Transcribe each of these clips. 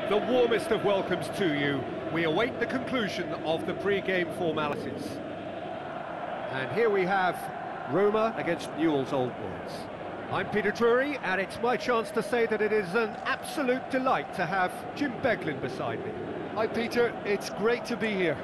The warmest of welcomes to you. We await the conclusion of the pre-game formalities. And here we have Roma against Newell's Old Boys. I'm Peter Drury, and it's my chance to say that it is an absolute delight to have Jim Beglin beside me. Hi Peter, it's great to be here.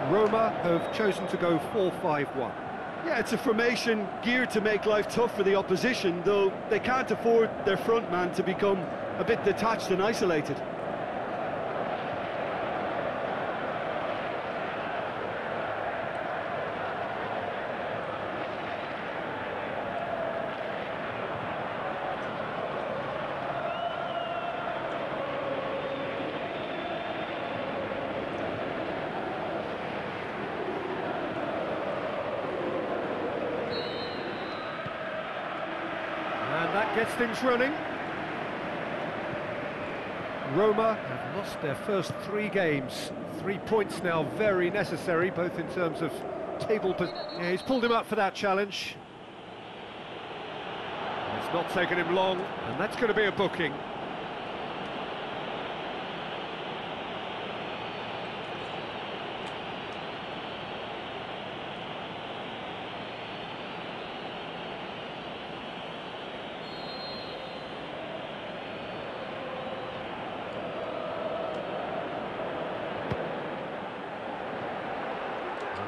Roma have chosen to go 4-5-1. Yeah, it's a formation geared to make life tough for the opposition, though they can't afford their front man to become a bit detached and isolated. And that gets things running. Roma have lost their first 3 games. 3 points now very necessary, both in terms of table position. Yeah, he's pulled him up for that challenge. It's not taken him long, and that's going to be a booking.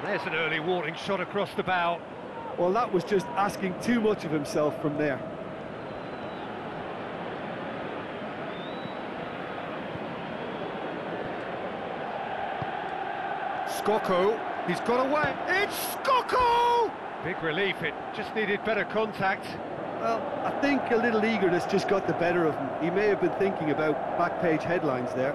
There's an early warning shot across the bow. Well, that was just asking too much of himself from there. Skoko, he's got away. It's Skoko! Big relief, it just needed better contact. Well, I think a little eagerness just got the better of him. He may have been thinking about back-page headlines there.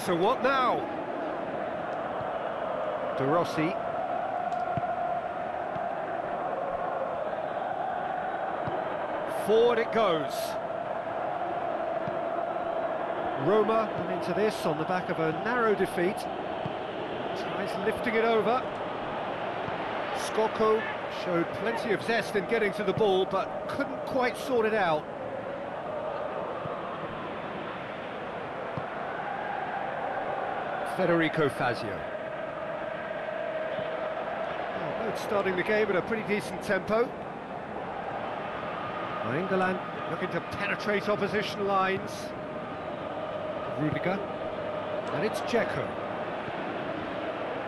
So what now? De Rossi. Forward it goes. Roma come into this on the back of a narrow defeat. Tries lifting it over. Skoko showed plenty of zest in getting to the ball, but couldn't quite sort it out. Federico Fazio. Oh, both starting the game at a pretty decent tempo. Nainggolan looking to penetrate opposition lines. Rudiger. And it's Dzeko.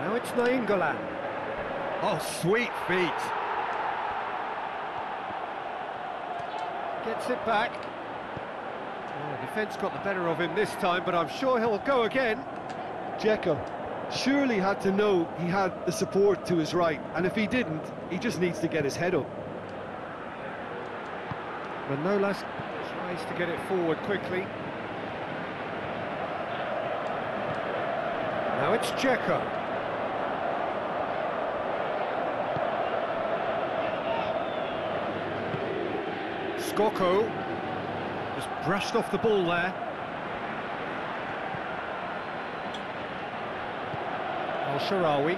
Now it's Nainggolan. Oh, sweet feet. Gets it back. Oh, the defence got the better of him this time, but I'm sure he'll go again. Dzeko surely had to know he had the support to his right, and if he didn't, he just needs to get his head up. Manolas tries to get it forward quickly. Now it's Dzeko. Skoko just brushed off the ball there. Al-Sharawi.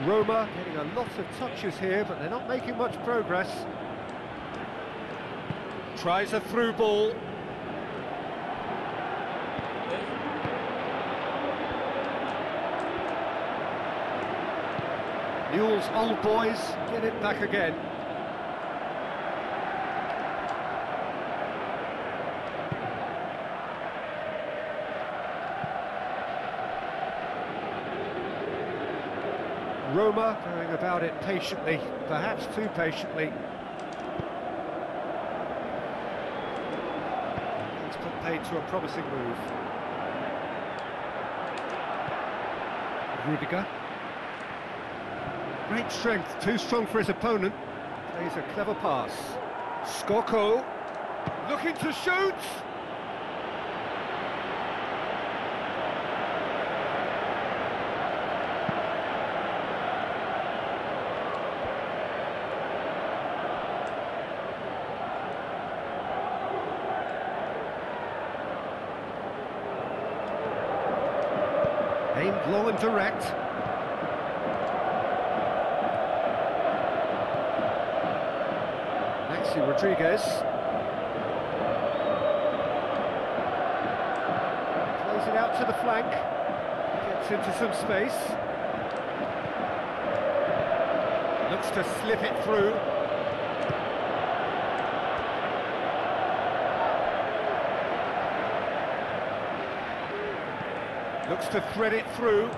Roma getting a lot of touches here, but they're not making much progress. Tries a through ball. Newell's old boys get it back again. Roma going about it patiently, perhaps too patiently. It's put paid to a promising move. Rudiger. Great strength, too strong for his opponent. Plays a clever pass. Skoko looking to shoot. Aimed low and direct. Rodriguez plays it out to the flank, gets into some space, looks to slip it through. Looks to thread it through.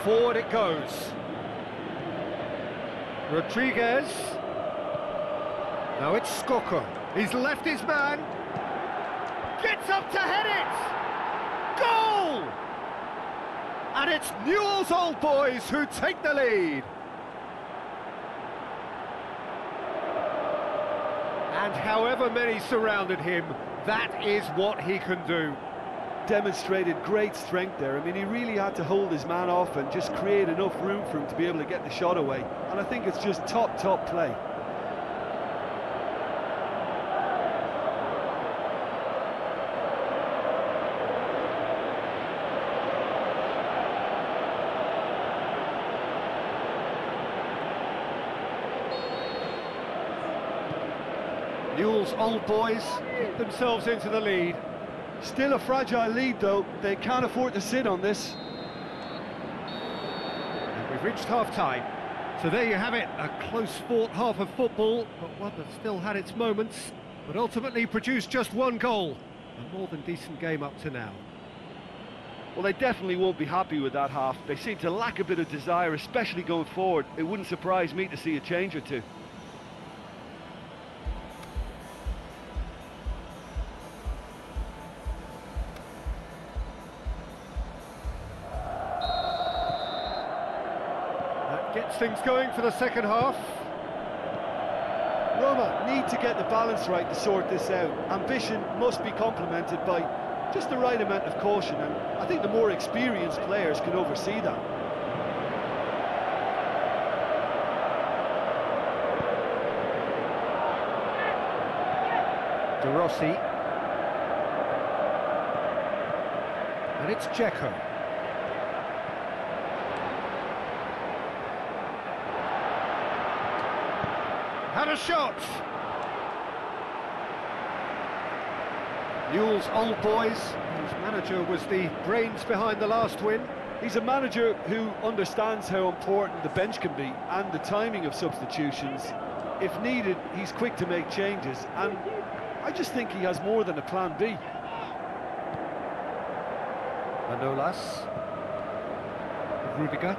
Forward it goes. Rodriguez. Now it's Skoko. He's left his man. Gets up to head it. Goal! And it's Newell's old boys who take the lead. And however many surrounded him, that is what he can do. Demonstrated great strength there. I mean, he really had to hold his man off and just create enough room for him to be able to get the shot away. And I think it's just top play. Newell's old boys get themselves into the lead. Still a fragile lead, though. They can't afford to sit on this. And we've reached half-time. So there you have it, a close-fought half of football, but one that still had its moments, but ultimately produced just one goal. A more than decent game up to now. Well, they definitely won't be happy with that half. They seem to lack a bit of desire, especially going forward. It wouldn't surprise me to see a change or two. Gets things going for the second half. Roma need to get the balance right to sort this out. Ambition must be complemented by just the right amount of caution, and I think the more experienced players can oversee that. De Rossi. And it's Dzeko. Had a shot! Newell's old boys, whose manager was the brains behind the last win. He's a manager who understands how important the bench can be and the timing of substitutions. If needed, he's quick to make changes, and I just think he has more than a plan B. Manolas. Rudiger.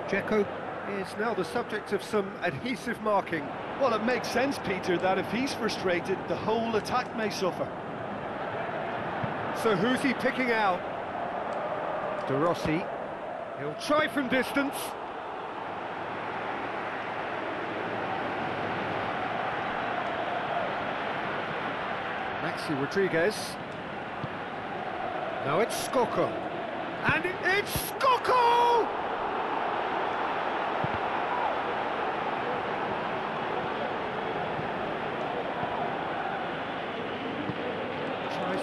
Dzeko is now the subject of some adhesive marking. Well, it makes sense, Peter, that if he's frustrated, the whole attack may suffer. So who's he picking out? De Rossi. He'll try from distance. Maxi Rodriguez. Now it's Skoko. And it's Skoko!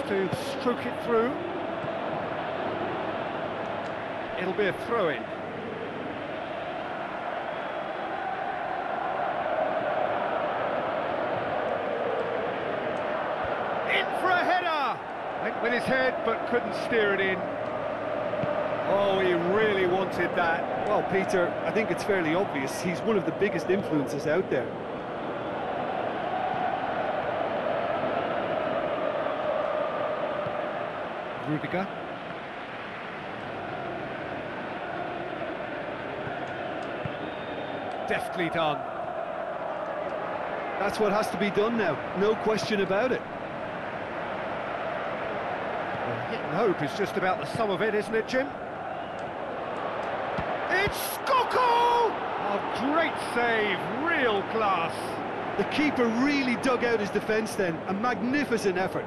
To stroke it through. it'll be a throw-in. In for a header! Went with his head, but couldn't steer it in. Oh, he really wanted that. Well, Peter, I think it's fairly obvious. He's one of the biggest influences out there. Rudiger. Deftly done. That's what has to be done now, no question about it. Well, hit and hope is just about the sum of it, isn't it, Jim? It's Skoko! A great save, real class. The keeper really dug out his defence then, a magnificent effort.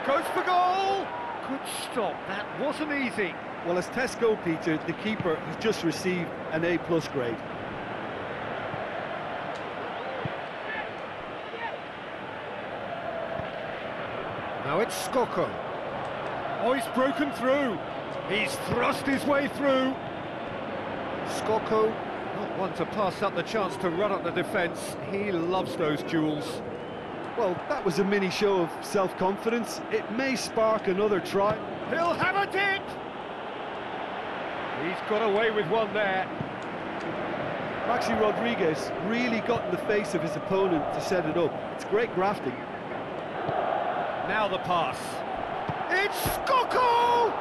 Goes for goal! Good stop, that wasn't easy. Well, as tests go, Peter, the keeper has just received an A+ grade. Now it's Skoko. Oh, he's broken through. He's thrust his way through. Skoko, not one to pass up the chance to run up the defence. He loves those duels. Well, that was a mini show of self-confidence. It may spark another try. He'll have a it! He's got away with one there. Maxi Rodriguez really got in the face of his opponent to set it up. It's great grafting. Now the pass. It's Skoko!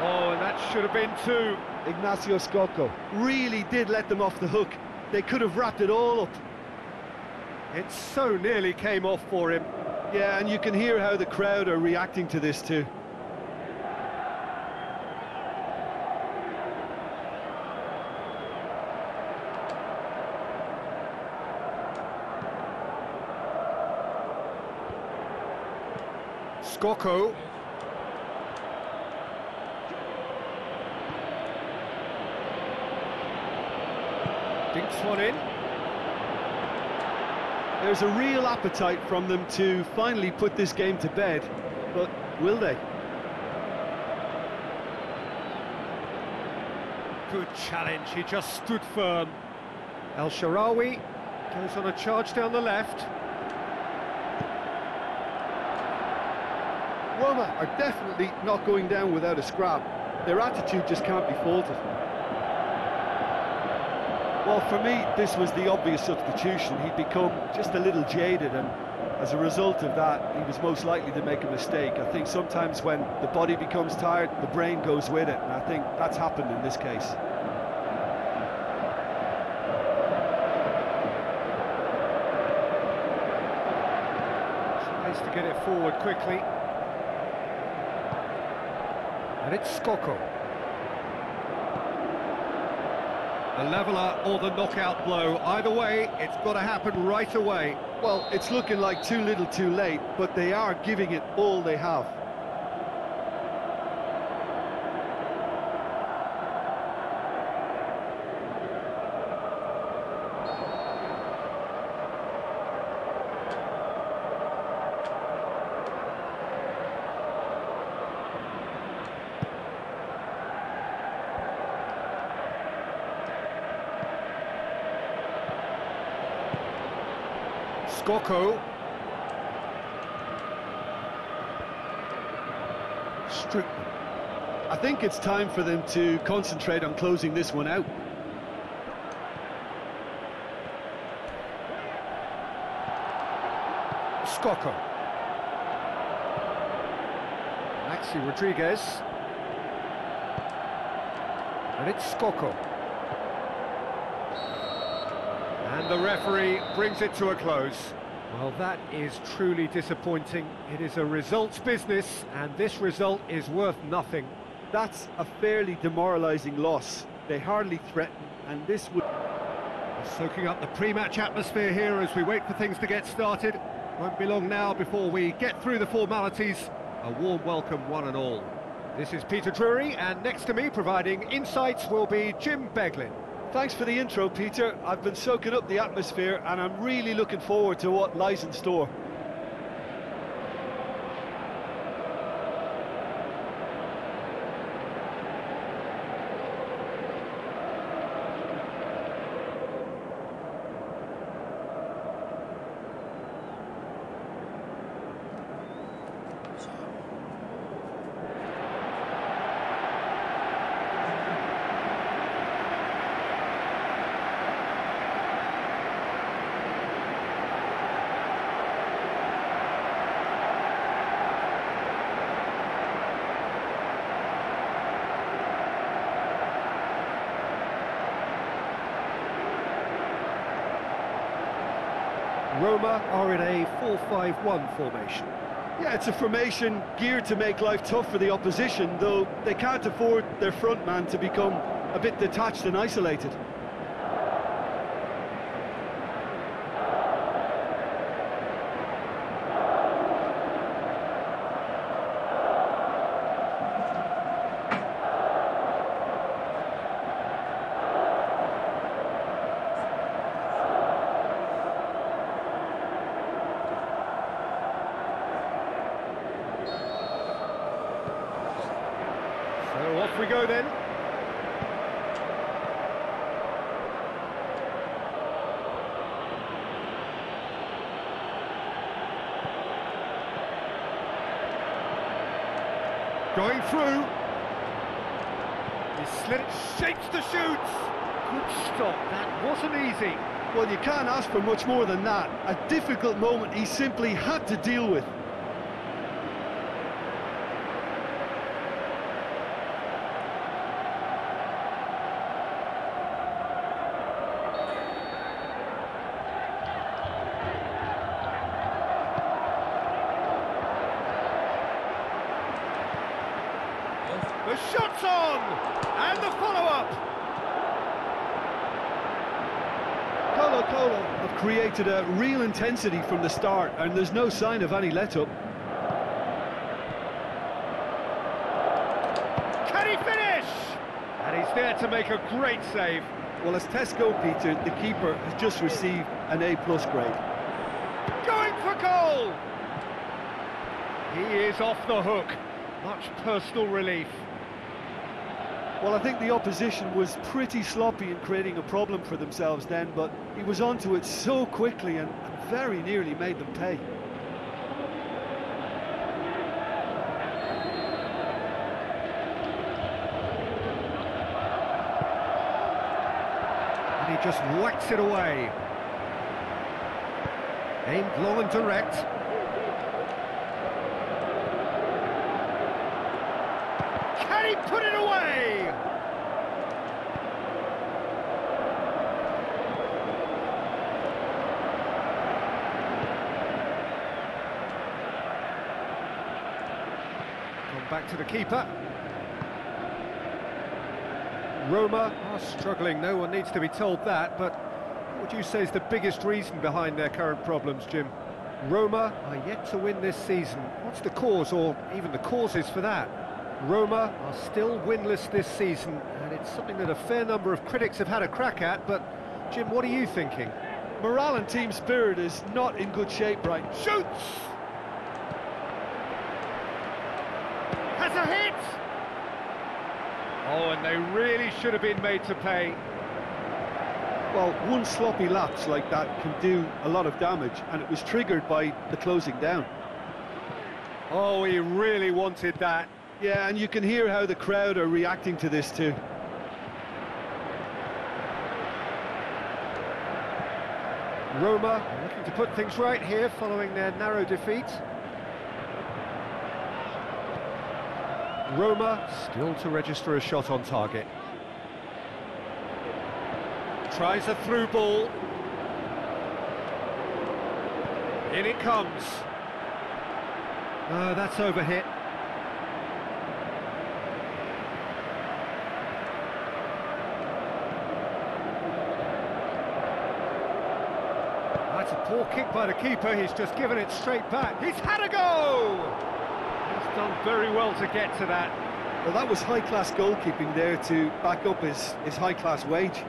Oh, and that should have been two. Ignacio Skoko really did let them off the hook. They could have wrapped it all up. It so nearly came off for him. Yeah, and you can hear how the crowd are reacting to this too. Skoko. Dinks one in. There's a real appetite from them to finally put this game to bed, but will they? Good challenge, he just stood firm. El Shaarawy goes on a charge down the left. Roma are definitely not going down without a scrap. Their attitude just can't be faulted. Well, for me, this was the obvious substitution. He'd become just a little jaded, and as a result of that, he was most likely to make a mistake. I think sometimes when the body becomes tired, the brain goes with it, and I think that's happened in this case. Tries to get it forward quickly. And it's Skoko. The leveller or the knockout blow. Either way, it's got to happen right away. Well, it's looking like too little too late, but they are giving it all they have. Skoko. I think it's time for them to concentrate on closing this one out. Skoko. Maxi Rodriguez. And it's Skoko. And the referee brings it to a close. Well, that is truly disappointing. It is a results business, and this result is worth nothing. That's a fairly demoralising loss. They hardly threaten, and this would... Soaking up the pre-match atmosphere here as we wait for things to get started. Won't be long now before we get through the formalities A warm welcome, one and all. This is Peter Drury, and next to me, providing insights, will be Jim Beglin. Thanks for the intro, Peter. I've been soaking up the atmosphere, and I'm really looking forward to what lies in store. Roma are in a 4-5-1 formation. Yeah, it's a formation geared to make life tough for the opposition, though they can't afford their front man to become a bit detached and isolated. So off we go then. Going through. He slid it, shapes the shoots. Good stop, that wasn't easy. Well, you can't ask for much more than that. A difficult moment he simply had to deal with. The shot's on! And the follow-up! Colo have created a real intensity from the start, and there's no sign of any let-up. Can he finish? And he's there to make a great save. Well, as tests go, Peter, the keeper has just received an A+ grade. Going for goal! He is off the hook. Much personal relief. Well, I think the opposition was pretty sloppy in creating a problem for themselves then, but he was onto it so quickly and very nearly made them pay. And he just whacks it away. Aimed long and direct. Can he put it away? Come back to the keeper. Roma are struggling, no one needs to be told that, but what would you say is the biggest reason behind their current problems, Jim? Roma are yet to win this season. What's the cause, or even the causes for that? Roma are still winless this season, and it's something that a fair number of critics have had a crack at, but Jim, what are you thinking? Morale and team spirit is not in good shape, right? Shoots! Has a hit! Oh, and they really should have been made to pay. Well, one sloppy lapse like that can do a lot of damage, and it was triggered by the closing down. Oh, he really wanted that. Yeah, and you can hear how the crowd are reacting to this too. Roma looking to put things right here following their narrow defeat. Roma still to register a shot on target. Tries a through ball. In it comes. That's overhit. That's a poor kick by the keeper, he's just given it straight back. He's had a go! He's done very well to get to that. Well, that was high-class goalkeeping there to back up his high-class wage.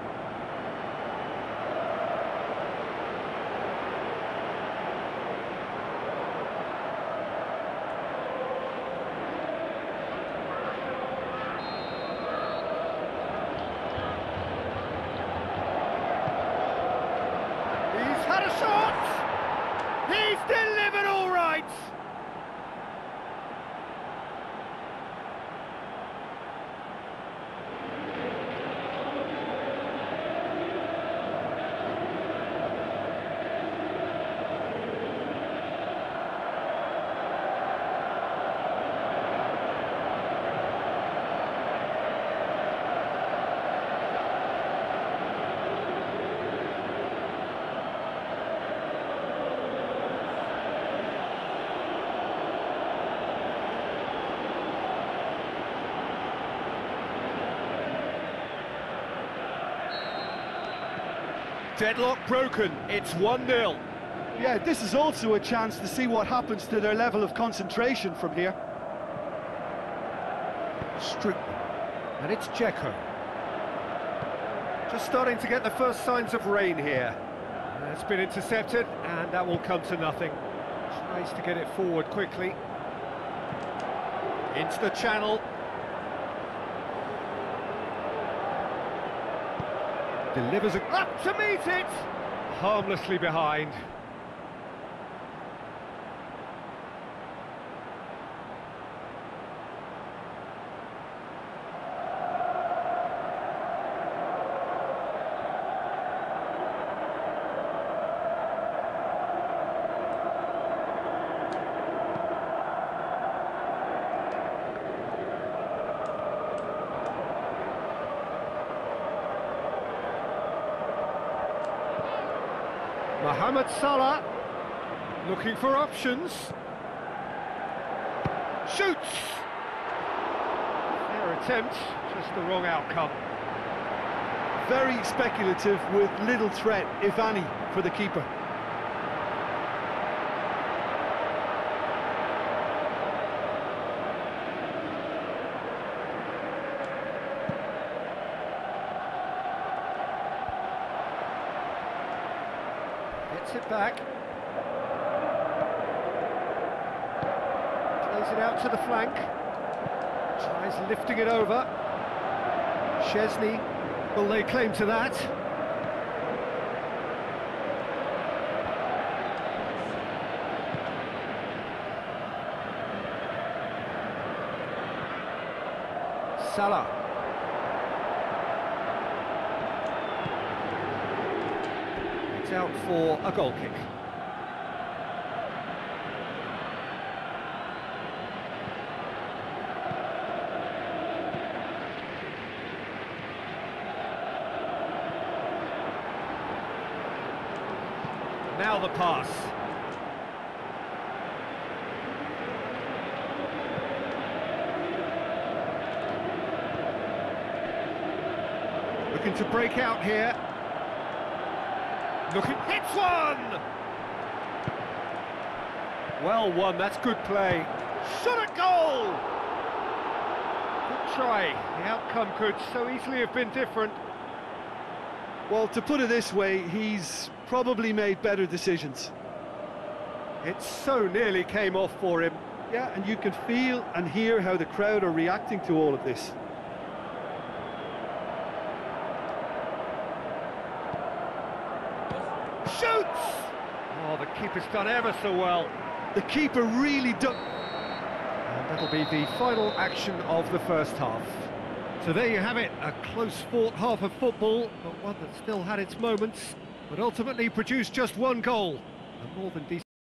He's had a shot! He's delivered all right! Deadlock broken, it's 1-0. Yeah, this is also a chance to see what happens to their level of concentration from here. Stroop. And it's Dzeko. Just starting to get the first signs of rain here. It's been intercepted, and that will come to nothing. Tries to get it forward quickly. Into the channel. Delivers up to meet it! Harmlessly behind. Mohamed Salah, looking for options. Shoots! Fair attempt, just the wrong outcome. Very speculative with little threat, if any, for the keeper. Gets it back. Plays it out to the flank. Tries lifting it over. Szczesny will lay claim to that. Salah. It's out for a goal kick. Now the pass. Looking to break out here. Looking, hits one! Well won, that's good play. Shot at goal! Good try. The outcome could so easily have been different. Well, to put it this way, he's probably made better decisions. It so nearly came off for him. Yeah, and you can feel and hear how the crowd are reacting to all of this. Shoots! Oh, the keeper's done ever so well. The keeper really does. And that'll be the final action of the first half. So there you have it, a close-fought half of football, but one that still had its moments, but ultimately produced just one goal. A more than decent